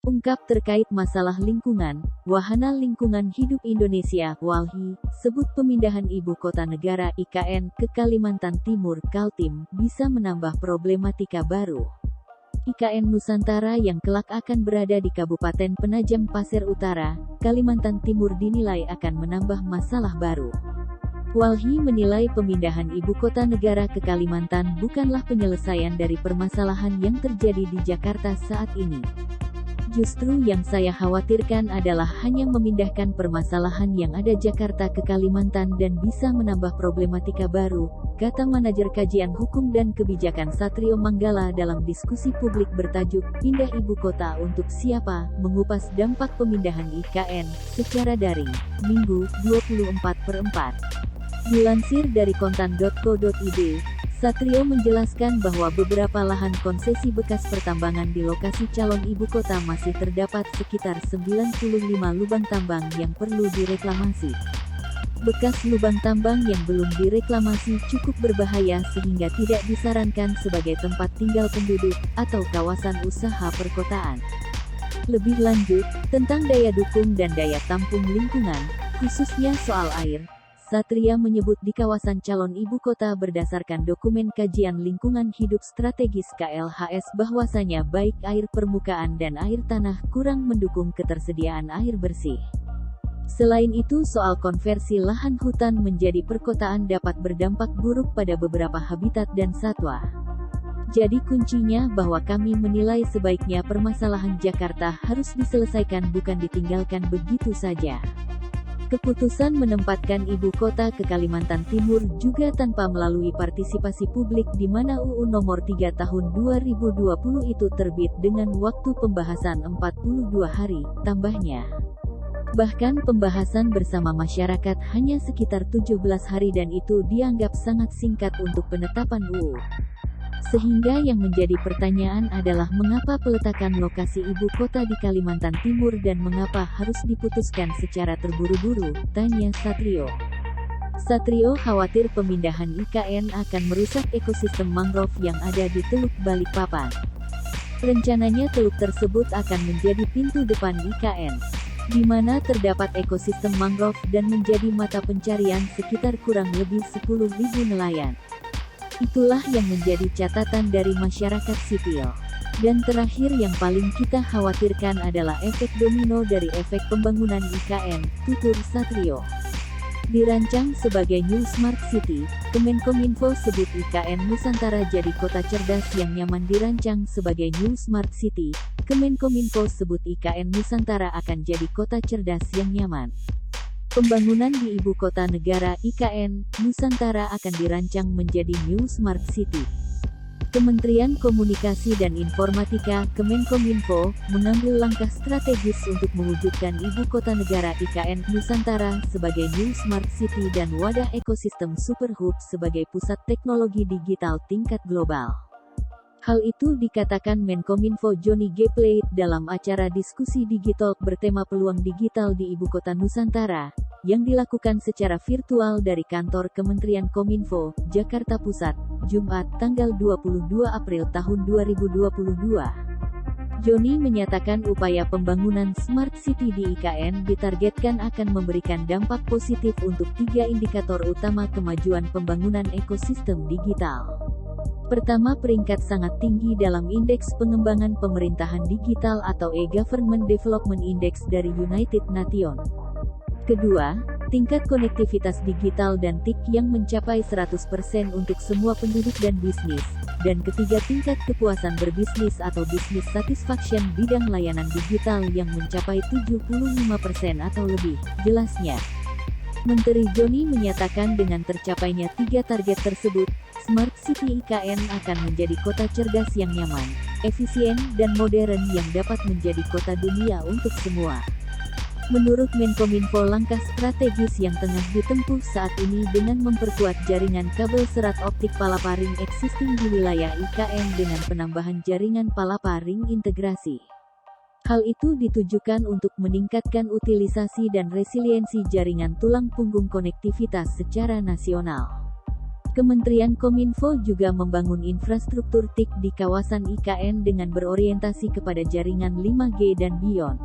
Ungkap terkait masalah lingkungan, Wahana Lingkungan Hidup Indonesia (WALHI) sebut pemindahan ibu kota negara (IKN) ke Kalimantan Timur (Kaltim) bisa menambah problematika baru. IKN Nusantara yang kelak akan berada di Kabupaten Penajam Pasir Utara, Kalimantan Timur dinilai akan menambah masalah baru. WALHI menilai pemindahan ibu kota negara ke Kalimantan bukanlah penyelesaian dari permasalahan yang terjadi di Jakarta saat ini. Justru yang saya khawatirkan adalah hanya memindahkan permasalahan yang ada Jakarta ke Kalimantan dan bisa menambah problematika baru, kata manajer kajian hukum dan kebijakan Satrio Manggala dalam diskusi publik bertajuk "Pindah Ibu Kota Untuk Siapa?" mengupas dampak pemindahan IKN secara daring, Minggu, 24/4. Dilansir dari kontan.co.id, Satrio menjelaskan bahwa beberapa lahan konsesi bekas pertambangan di lokasi calon ibu kota masih terdapat sekitar 95 lubang tambang yang perlu direklamasi. Bekas lubang tambang yang belum direklamasi cukup berbahaya sehingga tidak disarankan sebagai tempat tinggal penduduk atau kawasan usaha perkotaan. Lebih lanjut, tentang daya dukung dan daya tampung lingkungan, khususnya soal air, Satria menyebut di kawasan calon ibu kota berdasarkan dokumen kajian lingkungan hidup strategis KLHS bahwasanya baik air permukaan dan air tanah kurang mendukung ketersediaan air bersih. Selain itu soal konversi lahan hutan menjadi perkotaan dapat berdampak buruk pada beberapa habitat dan satwa. Jadi kuncinya bahwa kami menilai sebaiknya permasalahan Jakarta harus diselesaikan bukan ditinggalkan begitu saja. Keputusan menempatkan ibu kota ke Kalimantan Timur juga tanpa melalui partisipasi publik di mana UU Nomor 3 Tahun 2020 itu terbit dengan waktu pembahasan 42 hari, tambahnya. Bahkan pembahasan bersama masyarakat hanya sekitar 17 hari dan itu dianggap sangat singkat untuk penetapan UU. Sehingga yang menjadi pertanyaan adalah mengapa peletakan lokasi ibu kota di Kalimantan Timur dan mengapa harus diputuskan secara terburu-buru, tanya Satrio. Satrio khawatir pemindahan IKN akan merusak ekosistem mangrove yang ada di Teluk Balikpapan. Rencananya teluk tersebut akan menjadi pintu depan IKN, di mana terdapat ekosistem mangrove dan menjadi mata pencarian sekitar kurang lebih 10.000 nelayan. Itulah yang menjadi catatan dari masyarakat sipil. Dan terakhir yang paling kita khawatirkan adalah efek domino dari efek pembangunan IKN, tutur Satrio. Dirancang sebagai New Smart City, Kemenkominfo sebut IKN Nusantara jadi kota cerdas yang nyaman. Dirancang sebagai New Smart City, Kemenkominfo sebut IKN Nusantara akan jadi kota cerdas yang nyaman. Pembangunan di ibu kota negara IKN Nusantara akan dirancang menjadi New Smart City. Kementerian Komunikasi dan Informatika Kemenkominfo mengambil langkah strategis untuk mewujudkan ibu kota negara IKN Nusantara sebagai New Smart City dan wadah ekosistem Super Hub sebagai pusat teknologi digital tingkat global. Hal itu dikatakan Menkominfo Johnny G. Plate dalam acara diskusi Digitalk bertema peluang digital di Ibu Kota Nusantara, yang dilakukan secara virtual dari kantor Kementerian Kominfo, Jakarta Pusat, Jumat, tanggal 22 April tahun 2022. Johnny menyatakan upaya pembangunan Smart City di IKN ditargetkan akan memberikan dampak positif untuk 3 indikator utama kemajuan pembangunan ekosistem digital. Pertama, peringkat sangat tinggi dalam Indeks Pengembangan Pemerintahan Digital atau E-Government Development Index dari United Nations. Kedua, tingkat konektivitas digital dan TIK yang mencapai 100% untuk semua penduduk dan bisnis. Dan ketiga, tingkat kepuasan berbisnis atau business satisfaction bidang layanan digital yang mencapai 75% atau lebih, jelasnya. Menteri Johnny menyatakan dengan tercapainya 3 target tersebut, Smart City IKN akan menjadi kota cerdas yang nyaman, efisien, dan modern yang dapat menjadi kota dunia untuk semua. Menurut Menkominfo, langkah strategis yang tengah ditempuh saat ini dengan memperkuat jaringan kabel serat optik palaparing existing di wilayah IKN dengan penambahan jaringan palaparing integrasi. Hal itu ditujukan untuk meningkatkan utilisasi dan resiliensi jaringan tulang punggung konektivitas secara nasional. Kementerian Kominfo juga membangun infrastruktur TIK di kawasan IKN dengan berorientasi kepada jaringan 5G dan beyond.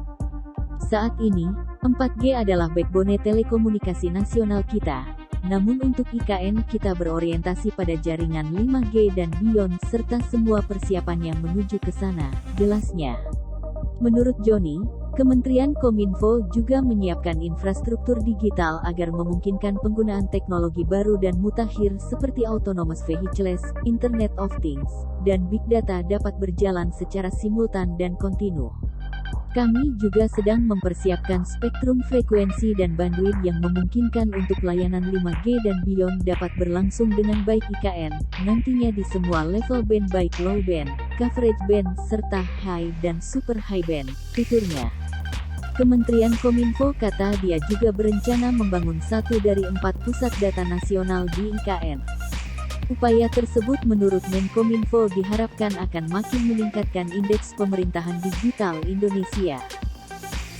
Saat ini, 4G adalah backbone telekomunikasi nasional kita. Namun untuk IKN kita berorientasi pada jaringan 5G dan beyond serta semua persiapannya menuju ke sana, jelasnya. Menurut Joni, Kementerian Kominfo juga menyiapkan infrastruktur digital agar memungkinkan penggunaan teknologi baru dan mutakhir seperti autonomous vehicles, Internet of Things, dan Big Data dapat berjalan secara simultan dan kontinu. Kami juga sedang mempersiapkan spektrum frekuensi dan bandwidth yang memungkinkan untuk layanan 5G dan beyond dapat berlangsung dengan baik IKN, nantinya di semua level band baik low band, coverage band, serta high dan super high band, tuturnya. Kementerian Kominfo kata dia juga berencana membangun 1 dari 4 pusat data nasional di IKN. Upaya tersebut menurut Menkominfo diharapkan akan makin meningkatkan indeks pemerintahan digital Indonesia.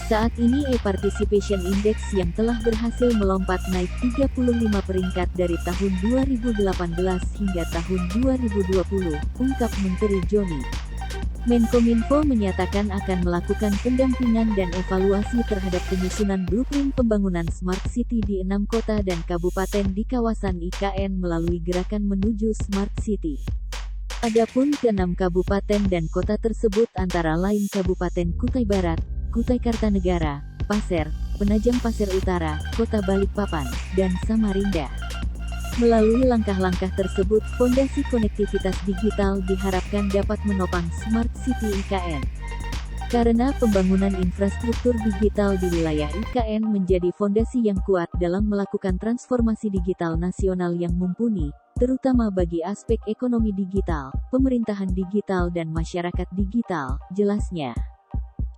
Saat ini e-participation index yang telah berhasil melompat naik 35 peringkat dari tahun 2018 hingga tahun 2020, ungkap Menteri Joni. Menkominfo menyatakan akan melakukan pendampingan dan evaluasi terhadap penyusunan blueprint pembangunan Smart City di 6 kota dan kabupaten di kawasan IKN melalui gerakan menuju Smart City. Adapun ke-6 kabupaten dan kota tersebut antara lain Kabupaten Kutai Barat, Kutai Kartanegara, Pasir, Penajam Pasir Utara, Kota Balikpapan, dan Samarinda. Melalui langkah-langkah tersebut, fondasi konektivitas digital diharapkan dapat menopang Smart City IKN. Karena pembangunan infrastruktur digital di wilayah IKN menjadi fondasi yang kuat dalam melakukan transformasi digital nasional yang mumpuni, terutama bagi aspek ekonomi digital, pemerintahan digital dan masyarakat digital, jelasnya.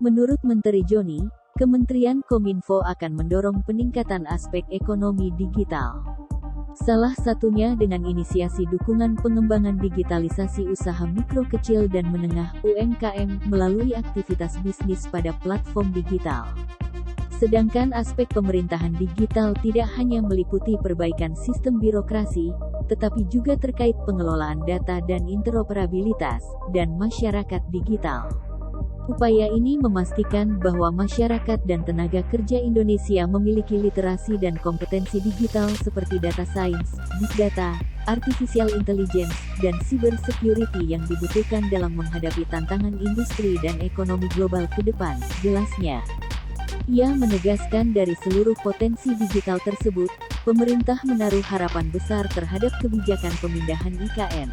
Menurut Menteri Joni, Kementerian Kominfo akan mendorong peningkatan aspek ekonomi digital. Salah satunya dengan inisiasi dukungan pengembangan digitalisasi usaha mikro kecil dan menengah (UMKM) melalui aktivitas bisnis pada platform digital. Sedangkan aspek pemerintahan digital tidak hanya meliputi perbaikan sistem birokrasi, tetapi juga terkait pengelolaan data dan interoperabilitas, dan masyarakat digital. Upaya ini memastikan bahwa masyarakat dan tenaga kerja Indonesia memiliki literasi dan kompetensi digital seperti data science, big data, artificial intelligence, dan cyber security yang dibutuhkan dalam menghadapi tantangan industri dan ekonomi global ke depan, jelasnya. Ia menegaskan dari seluruh potensi digital tersebut, pemerintah menaruh harapan besar terhadap kebijakan pemindahan IKN.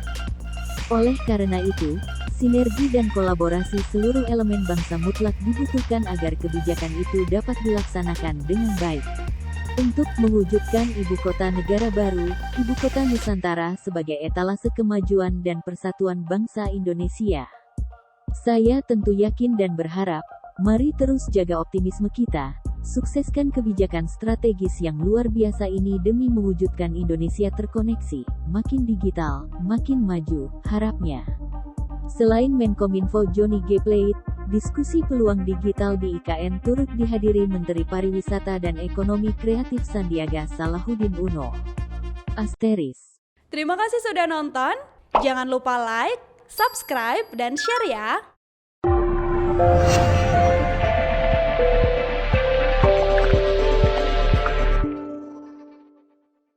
Oleh karena itu, sinergi dan kolaborasi seluruh elemen bangsa mutlak dibutuhkan agar kebijakan itu dapat dilaksanakan dengan baik. Untuk mewujudkan ibu kota negara baru, ibu kota Nusantara sebagai etalase kemajuan dan persatuan bangsa Indonesia. Saya tentu yakin dan berharap, mari terus jaga optimisme kita, sukseskan kebijakan strategis yang luar biasa ini demi mewujudkan Indonesia terkoneksi, makin digital, makin maju, harapnya. Selain Menkominfo Joni G. Plate, diskusi peluang digital di IKN turut dihadiri Menteri Pariwisata dan Ekonomi Kreatif Sandiaga Salahuddin Uno. Asteris. Terima kasih sudah nonton, jangan lupa like, subscribe, dan share ya!